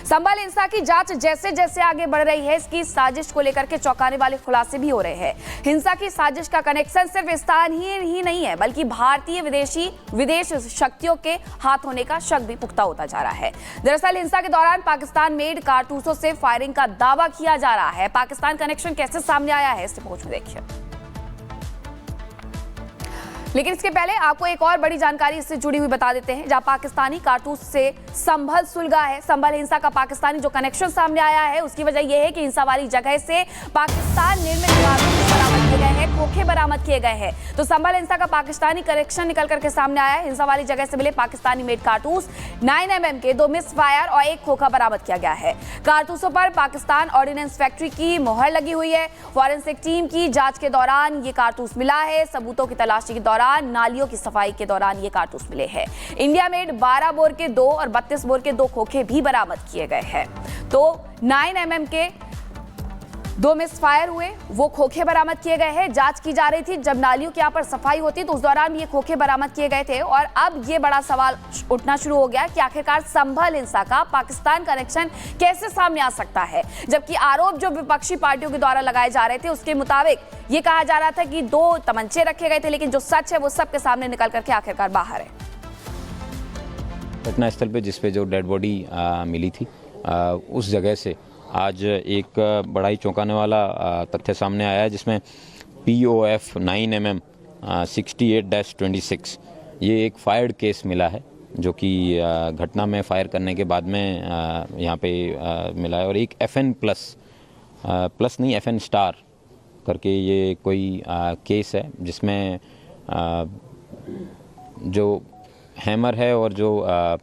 संभल हिंसा की जांच जैसे जैसे आगे बढ़ रही है, इसकी साजिश को लेकर के चौंकाने वाले खुलासे भी हो रहे हैं। हिंसा की साजिश का कनेक्शन सिर्फ स्थान ही नहीं है, बल्कि भारतीय विदेश शक्तियों के हाथ होने का शक भी पुख्ता होता जा रहा है। दरअसल हिंसा के दौरान पाकिस्तान मेड कारतूसों से फायरिंग का दावा किया जा रहा है। पाकिस्तान कनेक्शन कैसे सामने आया है, इस रिपोर्ट में देखिए। लेकिन इसके पहले आपको एक और बड़ी जानकारी इससे जुड़ी हुई बता देते हैं, जहां पाकिस्तानी कारतूस से संभल सुलगा है। संभल हिंसा का पाकिस्तानी जो कनेक्शन सामने आया है, उसकी वजह यह है कि हिंसा वाली जगह से पाकिस्तान निर्मित कारतूस बरामद किए गए हैं, खोखे बरामद किए गए हैं। तो संभल हिंसा का पाकिस्तानी कनेक्शन निकल करके सामने आया है। हिंसा वाली जगह से मिले पाकिस्तानी मेड कारतूस 9mm के 2 मिस फायर और 1 खोखा बरामद किया गया है। कारतूसों पर पाकिस्तान ऑर्डिनेंस फैक्ट्री की मोहर लगी हुई है। फॉरेंसिक टीम की जांच के दौरान ये कारतूस मिला है। सबूतों की तलाशी के दौरान नालियों की सफाई के दौरान ये कारतूस मिले हैं। इंडिया मेड 12 बोर के 2 और 32 बोर के 2 खोखे भी बरामद किए गए हैं। तो 9mm के 2 मिस फायर हुए, वो खोखे बरामद किए गए हैं। जांच की जा रही थी, जब नालियों के यहाँ पर सफाई होती तो उस दौरान भी ये खोखे बरामद किए गए थे। और अब ये बड़ा सवाल उठना शुरू हो गया कि आखिरकार संभल हिंसा का पाकिस्तान कनेक्शन कैसे सामने आ सकता है, जबकि आरोप जो विपक्षी पार्टियों के द्वारा लगाए जा रहे थे उसके मुताबिक ये कहा जा रहा था कि 2 तमंचे रखे गए थे, लेकिन जो सच है वो सबके सामने निकल करके आखिरकार बाहर है। घटनास्थल पे जिस पे जो डेड बॉडी मिली थी, उस जगह से आज एक बड़ा ही चौंकाने वाला तथ्य सामने आया है, जिसमें POF 9mm 68-26 ये एक फायर्ड केस मिला है, जो कि घटना में फायर करने के बाद में यहाँ पे मिला है। और एक FN प्लस नहीं FN स्टार करके ये कोई केस है, जिसमें जो हैमर है और जो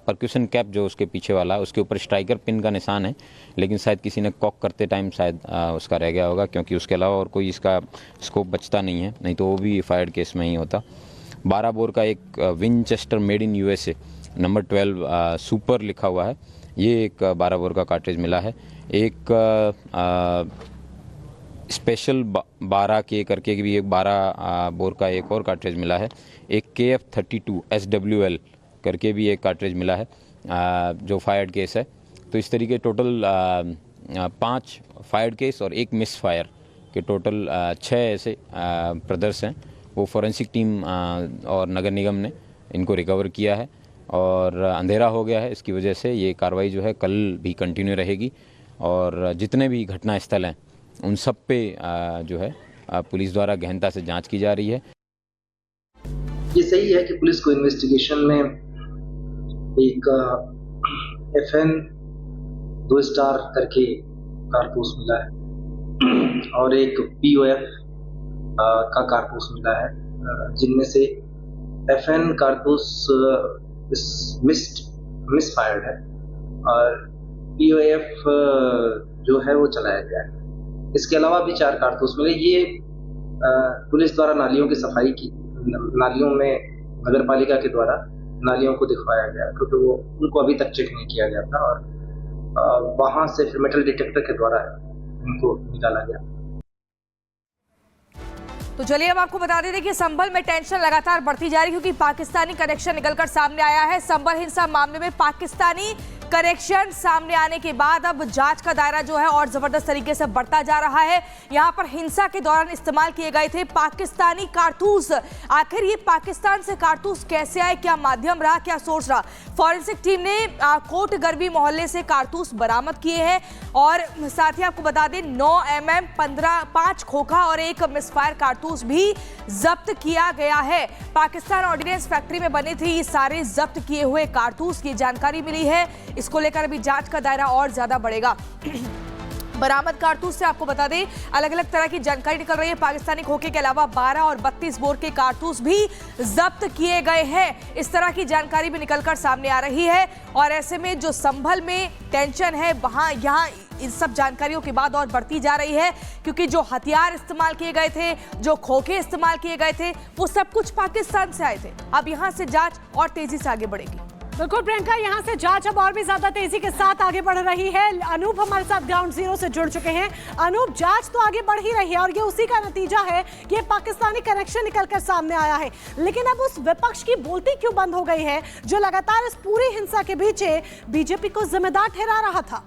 परक्यूशन कैप जो उसके पीछे वाला है, उसके ऊपर स्ट्राइकर पिन का निशान है, लेकिन शायद किसी ने कॉक करते टाइम शायद उसका रह गया होगा, क्योंकि उसके अलावा और कोई इसका स्कोप बचता नहीं है, नहीं तो वो भी फायर्ड केस में ही होता। 12 बोर का एक Winchester made in USA number 12 super लिखा हुआ है, ये एक 12 बोर का कार्ट्रिज मिला है। एक स्पेशल 12 के करके भी एक 12 बोर का एक और कार्ट्रिज मिला है। एक KF-32 SWL करके भी एक कार्ट्रिज मिला है, जो फायर्ड केस है। तो इस तरीके टोटल 5 फायर्ड केस और 1 मिस फायर के टोटल 6 ऐसे ब्रदर्स हैं। वो फॉरेंसिक टीम और नगर निगम ने इनको रिकवर किया है, और अंधेरा हो गया है, इसकी वजह से ये कार्रवाई जो है कल भी कंटिन्यू रहेगी। और जितने भी घटना स्थल हैं उन सब पे जो है पुलिस द्वारा गहनता से जांच की जा रही है। ये सही है कि पुलिस को इन्वेस्टिगेशन में एक FN 2 स्टार करके कारतूस मिला है और एक POF का कारतूस मिला है, जिनमें से FN कारतूस मिस फायर्ड है और POF जो है वो चलाया गया है। इसके अलावा भी 4 कारतूस मिले। ये पुलिस द्वारा नालियों की सफाई की, नालियों में नगर पालिका के द्वारा नालियों को दिखवाया गया, क्योंकि वो उनको अभी तक चेक नहीं किया गया था, और वहां से फिर मेटल डिटेक्टर के द्वारा उनको निकाला गया। तो चलिए अब आपको बता दें कि संभल में टेंशन लगातार बढ़ती जा रही है, क्योंकि पाकिस्तानी कनेक्शन निकलकर सामने आया है। संभल हिंसा मामले में पाकिस्तानी कनेक्शन सामने आने के बाद अब जांच का दायरा जो है और जबरदस्त तरीके से बढ़ता जा रहा है। यहां पर हिंसा के दौरान इस्तेमाल किए गए थे पाकिस्तानी कारतूस। आखिर ये पाकिस्तान से कारतूस कैसे आए, क्या माध्यम रहा, क्या सोर्स रहा? फॉरेंसिक टीम ने कोट गरबी मोहल्ले से कारतूस बरामद किए हैं, और साथ ही आपको बता दें 9mm 5 खोखा और 1 मिसफायर कारतूस भी जब्त किया गया है। पाकिस्तान ऑर्डिनेंस फैक्ट्री में बने थे ये सारे जब्त किए हुए कारतूस की जानकारी मिली है। इसको लेकर अभी जांच का दायरा और ज्यादा बढ़ेगा। बरामद कारतूस से आपको बता दें अलग अलग तरह की जानकारी निकल रही है। पाकिस्तानी खोखे के अलावा 12 और 32 बोर के कारतूस भी जब्त किए गए हैं। इस तरह की जानकारी भी निकलकर सामने आ रही है, और ऐसे में जो संभल में टेंशन है वहां यहाँ इन सब जानकारियों के बाद और बढ़ती जा रही है, क्योंकि जो हथियार इस्तेमाल किए गए थे, जो खोखे इस्तेमाल किए गए थे, वो सब कुछ पाकिस्तान से आए थे। अब यहां से जांच और तेजी से आगे बढ़ेगी। बिल्कुल प्रियंका, यहाँ से जांच अब और भी ज्यादा तेजी के साथ आगे बढ़ रही है। अनूप हमारे साथ ग्राउंड जीरो से जुड़ चुके हैं। अनूप, जांच तो आगे बढ़ ही रही है और ये उसी का नतीजा है कि पाकिस्तानी कनेक्शन निकलकर सामने आया है, लेकिन अब उस विपक्ष की बोलती क्यों बंद हो गई है जो लगातार इस पूरी हिंसा के पीछे बीजेपी को जिम्मेदार ठहरा रहा था?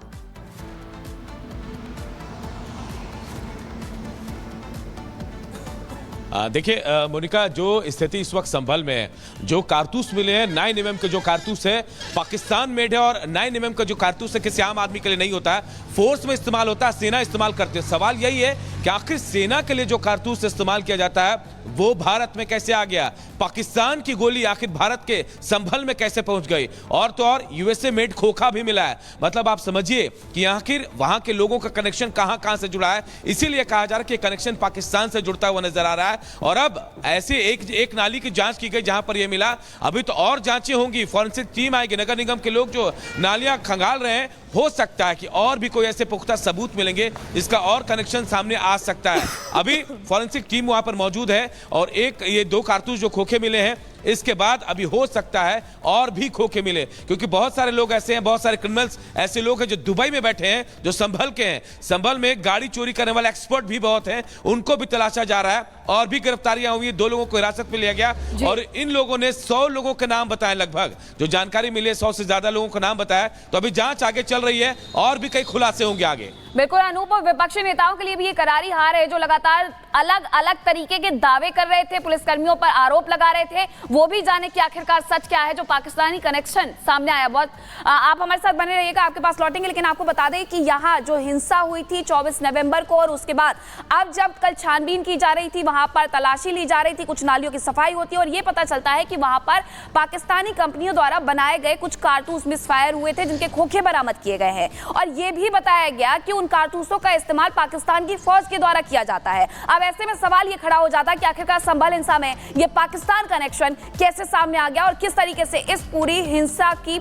देखिए मोनिका, जो स्थिति इस वक्त संभल में है, जो कारतूस मिले हैं 9 mm के जो कारतूस है पाकिस्तान मेड है, और 9 mm का जो कारतूस है किसी आम आदमी के लिए नहीं होता है, फोर्स में इस्तेमाल होता है, सेना इस्तेमाल करती है। सवाल यही है कि आखिर सेना के लिए जो कारतूस इस्तेमाल किया जाता है वो भारत में कैसे आ गया, पाकिस्तान की गोली आखिर भारत के संभल में कैसे पहुंच गई, और तो और यूएसए मेड खोखा भी मिला है। मतलब आप समझिए कि आखिर वहां के लोगों का कनेक्शन कहां से जुड़ा है, इसीलिए कहा जा रहा है कि कनेक्शन पाकिस्तान से जुड़ता हुआ नजर आ रहा है। और अब ऐसे एक नाली की जांच की गई जहां पर यह मिला, अभी तो और जांचें होंगी, फॉरेंसिक टीम आएगी, नगर निगम के लोग जो नालियां खंगाल रहे हैं, हो सकता है कि और भी कोई ऐसे पुख्ता सबूत मिलेंगे, इसका और कनेक्शन सामने आ सकता है। अभी फॉरेंसिक टीम वहां पर मौजूद है और ये 2 कारतूस जो खोखे मिले हैं, इसके बाद अभी हो सकता है और भी खोखे मिले, क्योंकि बहुत सारे लोग ऐसे हैं, बहुत सारे क्रिमिनल्स ऐसे लोग हैं जो दुबई में बैठे हैं, जो संभल के हैं। संभल में गाड़ी चोरी करने वाले एक्सपर्ट भी बहुत हैं, उनको भी तलाशा जा रहा है और भी गिरफ्तारियां हुई। 2 लोगों को हिरासत में लिया गया और इन लोगों ने 100 लोगों के नाम बताए, लगभग जो जानकारी मिली है 100 से ज्यादा लोगों का नाम बताया। तो अभी जांच आगे चल रही है और भी कई खुलासे होंगे आगे। बिल्कुल अनूप, विपक्षी नेताओं के लिए भी ये करारी हार है, जो लगातार अलग अलग तरीके के दावे कर रहे थे, पुलिसकर्मियों पर आरोप लगा रहे थे, वो भी जाने कि आखिरकार सच क्या है जो पाकिस्तानी कनेक्शन सामने आया। बहुत आप हमारे साथ बने रहिएगा, आपके पास लौटेंगे, लेकिन आपको बता दें कि यहाँ जो हिंसा हुई थी 24 नवंबर को, और उसके बाद अब जब कल छानबीन की जा रही थी, वहां पर तलाशी ली जा रही थी, कुछ नालियों की सफाई होती है और ये पता चलता है कि वहां पर पाकिस्तानी कंपनियों द्वारा बनाए गए कुछ कारतूस मिसफायर हुए थे, जिनके खोखे बरामद किए गए हैं। और ये भी बताया गया कि उन कारतूसों का इस्तेमाल पाकिस्तान की फौज के द्वारा किया जाता है। अब ऐसे में सवाल ये खड़ा हो जाता है कि आखिरकार संभल हिंसा में ये पाकिस्तान कनेक्शन कैसे सामने आ गया और किस तरीके से इस पूरी हिंसा की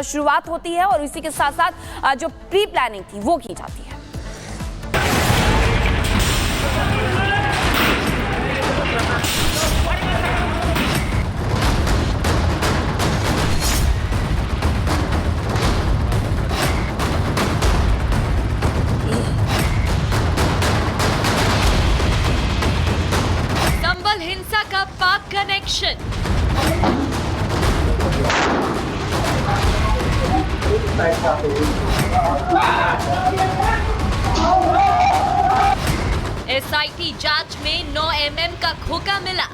शुरुआत होती है और इसी के साथ साथ जो प्री प्लानिंग थी वो की जाती है। संभल हिंसा का पाक कनेक्शन। एसआईटी जांच में 9 mm का खोखा मिला।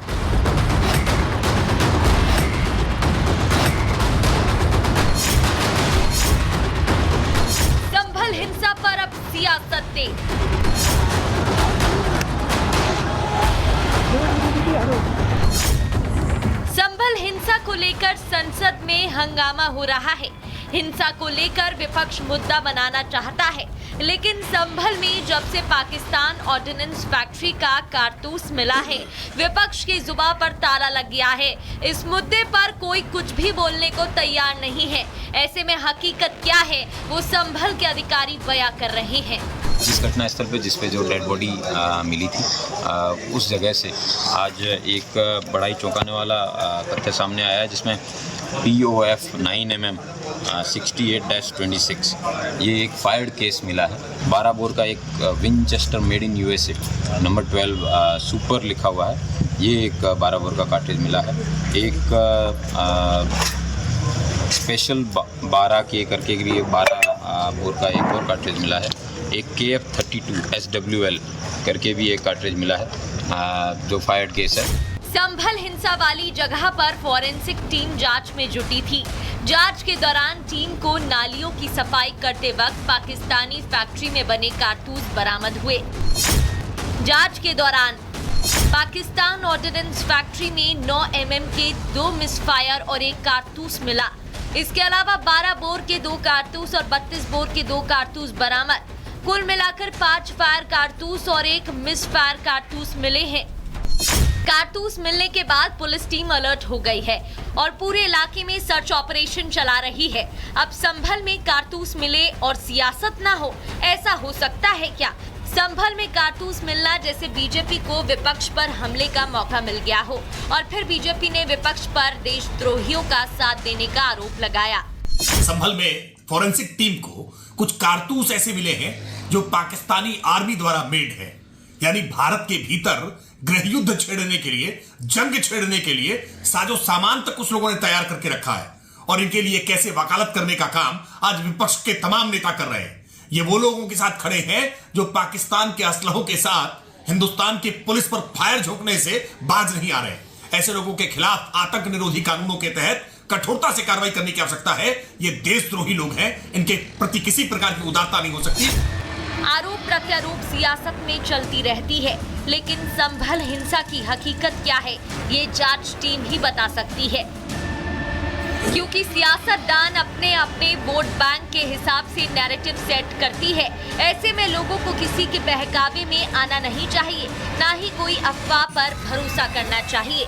संभल हिंसा पर अब सियासत तेज। संभल हिंसा को लेकर संसद में हंगामा हो रहा है। हिंसा को लेकर विपक्ष मुद्दा बनाना चाहता है, लेकिन संभल में जब से पाकिस्तान ऑर्डिनेंस फैक्ट्री का कारतूस मिला है, विपक्ष की जुबान पर ताला लग गया है। इस मुद्दे पर कोई कुछ भी बोलने को तैयार नहीं है। ऐसे में हकीकत क्या है वो संभल के अधिकारी बयां कर रहे हैं। जिस घटना स्थल पे जिस पे जो डेड बॉडी मिली थी, उस जगह से आज एक बड़ा ही चौंकाने वाला तथ्य सामने आया है, जिसमें POF 9 mm 68-26 ये एक फायर्ड केस मिला है। 12 बोर का एक Winchester made in USA number 12 super लिखा हुआ है, ये एक 12 बोर का कार्ट्रिज मिला है। एक स्पेशल 12 के करके लिए 12 बोर का एक और कार्ट्रिज मिला है। एक KF-32 SWL करके भी एक कार्ट्रिज मिला है, जो फायर्ड केस है। संभल हिंसा वाली जगह पर फॉरेंसिक टीम जांच में जुटी थी। जांच के दौरान टीम को नालियों की सफाई करते वक्त पाकिस्तानी फैक्ट्री में बने कारतूस बरामद हुए। जांच के दौरान पाकिस्तान ऑर्डिनेंस फैक्ट्री में 9 mm के 2 मिसफायर और एक कारतूस मिला। इसके अलावा 12 बोर के 2 कारतूस और 32 बोर के 2 कारतूस बरामद। कुल मिलाकर 5 फायर कारतूस और एक मिस फायर कारतूस मिले हैं। कारतूस मिलने के बाद पुलिस टीम अलर्ट हो गई है और पूरे इलाके में सर्च ऑपरेशन चला रही है। अब संभल में कारतूस मिले और सियासत ना हो, ऐसा हो सकता है क्या? संभल में कारतूस मिलना जैसे बीजेपी को विपक्ष पर हमले का मौका मिल गया हो और फिर बीजेपी ने विपक्ष पर देशद्रोहियों का साथ देने का आरोप लगाया। संभल में फॉरेंसिक टीम को कुछ कारतूस ऐसे मिले हैं जो पाकिस्तानी आर्मी द्वारा मेड है, यानी भारत के भीतर गृह युद्ध छेड़ने के लिए, जंग छेड़ने के लिए साजो सामान तक कुछ लोगों ने तैयार करके रखा है और इनके लिए कैसे वकालत करने का काम आज विपक्ष के तमाम नेता कर रहे हैं। ये वो लोगों के साथ खड़े हैं जो पाकिस्तान के असलहों के साथ हिंदुस्तान की पुलिस पर फायर झोंकने से बाज नहीं आ रहे। ऐसे लोगों के खिलाफ आतंक निरोधी कानूनों के तहत कठोरता से कार्रवाई करने की आवश्यकता है। ये देशद्रोही लोग हैं, इनके प्रति किसी प्रकार की उदारता नहीं हो सकती। आरोप प्रत्यारोप सियासत में चलती रहती है, लेकिन संभल हिंसा की हकीकत क्या है ये जांच टीम ही बता सकती है, क्योंकि सियासतदान अपने अपने वोट बैंक के हिसाब से नैरेटिव सेट करती है। ऐसे में लोगों को किसी के बहकावे में आना नहीं चाहिए, ना ही कोई अफवाह पर भरोसा करना चाहिए।